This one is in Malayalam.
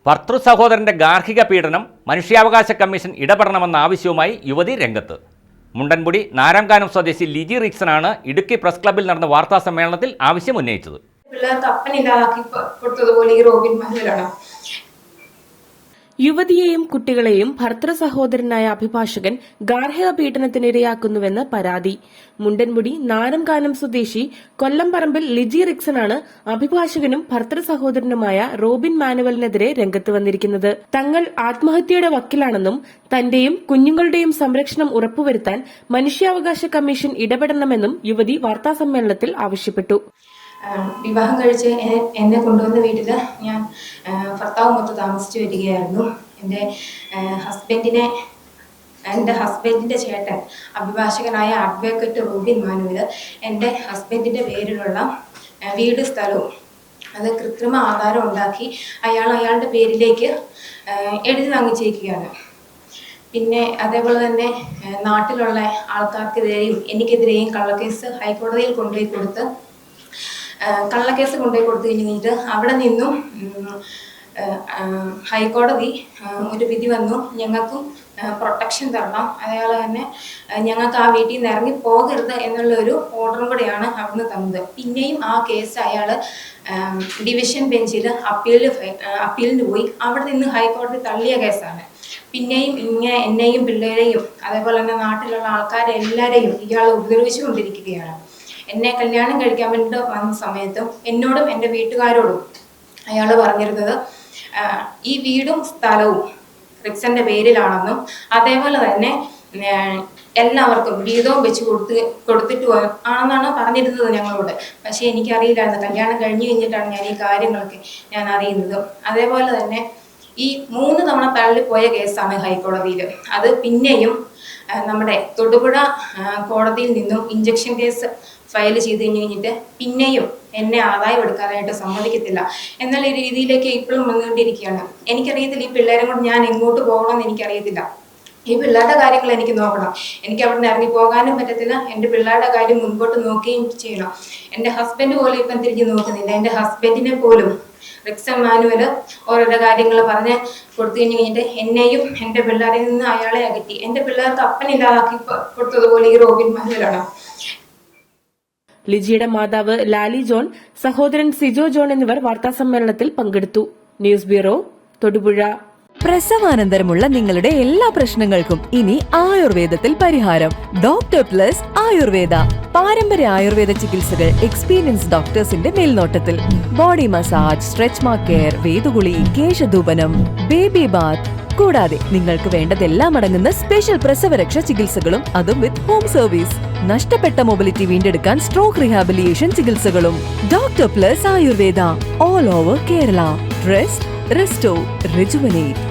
ഭർത്തൃ സഹോദരന്റെ ഗാർഹിക പീഡനം മനുഷ്യാവകാശ കമ്മീഷൻ ഇടപെടണമെന്ന ആവശ്യവുമായി യുവതി രംഗത്ത്. മുണ്ടൻപുടി നാരാംകാനം സ്വദേശി ലിജി റിക്സനാണ് ഇടുക്കി പ്രസ് ക്ലബ്ബിൽ നടന്ന വാർത്താ സമ്മേളനത്തിൽ ആവശ്യം ഉന്നയിച്ചത്. പിള്ളേർക്ക് അപ്പനില്ലാതാക്കി കൊടുത്തതുപോലെ ഈ റോബിൻ മാനുവലാണ്. യുവതിയെയും കുട്ടികളെയും ഭർത്തൃ സഹോദരനായ അഭിഭാഷകൻ ഗാർഹിക പീഡനത്തിനിരയാക്കുന്നുവെന്ന് പരാതി. മുണ്ടൻപുടി നാരംകാനം സ്വദേശി കൊല്ലംപറമ്പിൽ ലിജി റിക്സനാണ് അഭിഭാഷകനും ഭർത്തൃ സഹോദരനുമായ റോബിൻ മാനുവലിനെതിരെ രംഗത്ത് വന്നിരിക്കുന്നത്. തങ്ങൾ ആത്മഹത്യയുടെ വക്കിലാണെന്നും തന്റെയും കുഞ്ഞുങ്ങളുടെയും സംരക്ഷണം ഉറപ്പുവരുത്താൻ മനുഷ്യാവകാശ കമ്മീഷൻ ഇടപെടണമെന്നും യുവതി വാർത്താസമ്മേളനത്തിൽ ആവശ്യപ്പെട്ടു. വിവാഹം കഴിച്ച് എന്നെ കൊണ്ടുവന്ന വീട്ടിൽ ഞാൻ ഭർത്താവുമൊത്ത് താമസിച്ചു വരികയായിരുന്നു. എൻ്റെ ഹസ്ബൻഡിൻ്റെ ചേട്ടൻ അഭിഭാഷകനായ അഡ്വക്കേറ്റ് റോബിൻ മാനുവൽ എൻ്റെ ഹസ്ബൻഡിൻ്റെ പേരിലുള്ള വീട് സ്ഥലവും അത് കൃത്രിമ ആധാരം ഉണ്ടാക്കി അയാളുടെ പേരിലേക്ക് എഴുതി വാങ്ങിച്ചിരിക്കുകയാണ്. പിന്നെ അതേപോലെ തന്നെ നാട്ടിലുള്ള ആൾക്കാർക്കെതിരെയും എനിക്കെതിരെയും കള്ളക്കേസ് ഹൈക്കോടതിയിൽ കൊണ്ടുപോയി കൊടുത്ത് കഴിഞ്ഞിട്ട് അവിടെ നിന്നും ഹൈക്കോടതി ഒരു വിധി വന്നു, ഞങ്ങൾക്കും പ്രൊട്ടക്ഷൻ തരണം, അതേപോലെ തന്നെ ഞങ്ങൾക്ക് ആ വീട്ടിൽ നിന്ന് ഇറങ്ങി പോകരുത് എന്നുള്ള ഒരു ഓർഡറും കൂടെയാണ് അവിടുന്ന് തന്നത്. പിന്നെയും ആ കേസ് അയാൾ ഡിവിഷൻ ബെഞ്ചിൽ അപ്പീലിന് പോയി. അവിടെ നിന്ന് ഹൈക്കോടതി തള്ളിയ കേസാണ്. പിന്നെയും ഇങ്ങനെ എന്നെയും പിള്ളേരെയും അതേപോലെ തന്നെ നാട്ടിലുള്ള ആൾക്കാരെ എല്ലാവരെയും ഇയാൾ ഉപദ്രവിച്ചു കൊണ്ടിരിക്കുകയാണ്. എന്നെ കല്യാണം കഴിക്കാൻ വേണ്ടി വന്ന സമയത്തും എന്നോടും എൻ്റെ വീട്ടുകാരോടും അയാൾ പറഞ്ഞിരുന്നത് ഈ വീടും സ്ഥലവും റിക്സന്റെ പേരിലാണെന്നും അതേപോലെ തന്നെ എല്ലാവർക്കും വീതവും വെച്ച് കൊടുത്തിട്ട് ആണെന്നാണ് പറഞ്ഞിരുന്നത് ഞങ്ങളോട്. പക്ഷേ എനിക്കറിയില്ലായിരുന്നു. കല്യാണം കഴിഞ്ഞു കഴിഞ്ഞിട്ടാണ് ഞാൻ ഈ കാര്യങ്ങളൊക്കെ ഞാൻ അറിയുന്നത്. അതേപോലെ തന്നെ ഈ 3 തവണ തള്ളിപ്പോയ കേസാണ് ഹൈക്കോടതിയിൽ. അത് പിന്നെയും നമ്മുടെ തൊടുപുഴ കോടതിയിൽ നിന്നും ഇഞ്ചക്ഷൻ കേസ് ഫയൽ ചെയ്ത് കഴിഞ്ഞിട്ട് പിന്നെയും എന്നെ ആദായം എടുക്കാനായിട്ട് സമ്മതിക്കത്തില്ല എന്നുള്ള രീതിയിലേക്ക് ഇപ്പോഴും വന്നുകൊണ്ടിരിക്കുകയാണ്. എനിക്കറിയത്തില്ല ഈ പിള്ളേരെ കൊണ്ട് ഞാൻ എങ്ങോട്ട് പോകണമെന്ന് എനിക്കറിയത്തില്ല. ഈ പിള്ളേരുടെ കാര്യങ്ങൾ എനിക്ക് നോക്കണം. എനിക്ക് അവിടെ നിന്ന് ഇറങ്ങി പോകാനും പറ്റത്തില്ല. എൻ്റെ പിള്ളേരുടെ കാര്യം മുൻപോട്ട് നോക്കുകയും ചെയ്യണം. എൻ്റെ ഹസ്ബൻഡ് പോലും ഇപ്പം തിരിഞ്ഞ് നോക്കുന്നില്ല. എൻ്റെ ഹസ്ബൻഡിനെ പോലും റിക്സൺ മാനുവൽ ഓരോരോ കാര്യങ്ങൾ പറഞ്ഞ് കൊടുത്തു കഴിഞ്ഞിട്ട് എന്നെയും എൻ്റെ പിള്ളേരിൽ നിന്ന് അയാളെ അകറ്റി. എൻ്റെ പിള്ളേർക്ക് അപ്പനില്ലാതാക്കി കൊടുത്തതുപോലെ ഈ റോബിൻ മാനുവലാണ്. ലിജിയുടെ മാതാവ് ലാലി ജോൺ, സഹോദരൻ സിജോ ജോൺ എന്നിവർ വാർത്താസമ്മേളനത്തിൽ പങ്കെടുത്തു. News bureau, Thodupuzha. പ്രസവാനന്തരമുള്ള നിങ്ങളുടെ എല്ലാ പ്രശ്നങ്ങൾക്കും ഇനി ആയുർവേദത്തിൽ പരിഹാരം. Doctor plus Ayurveda. പാരമ്പര്യ ആയുർവേദ ചികിത്സകൾ എക്സ്പീരിയൻസ് ഡോക്ടേഴ്സിന്റെ മേൽനോട്ടത്തിൽ. Body massage, stretch mark care, വേദുകുളി, കേശധൂപനം, ബേബി ബാത്ത്, കൂടാതെ നിങ്ങൾക്ക് വേണ്ടതെല്ലാം അടങ്ങുന്ന സ്പെഷ്യൽ പ്രസവരക്ഷ ചികിത്സകളും, അതും വിത്ത് ഹോം സർവീസ്. നഷ്ടപ്പെട്ട മൊബിലിറ്റി വീണ്ടെടുക്കാൻ സ്ട്രോക്ക് റീഹാബിലിറ്റേഷൻ ചികിത്സകളും. Doctor plus Ayurveda, all over Kerala. Rest, restore, rejuvenate.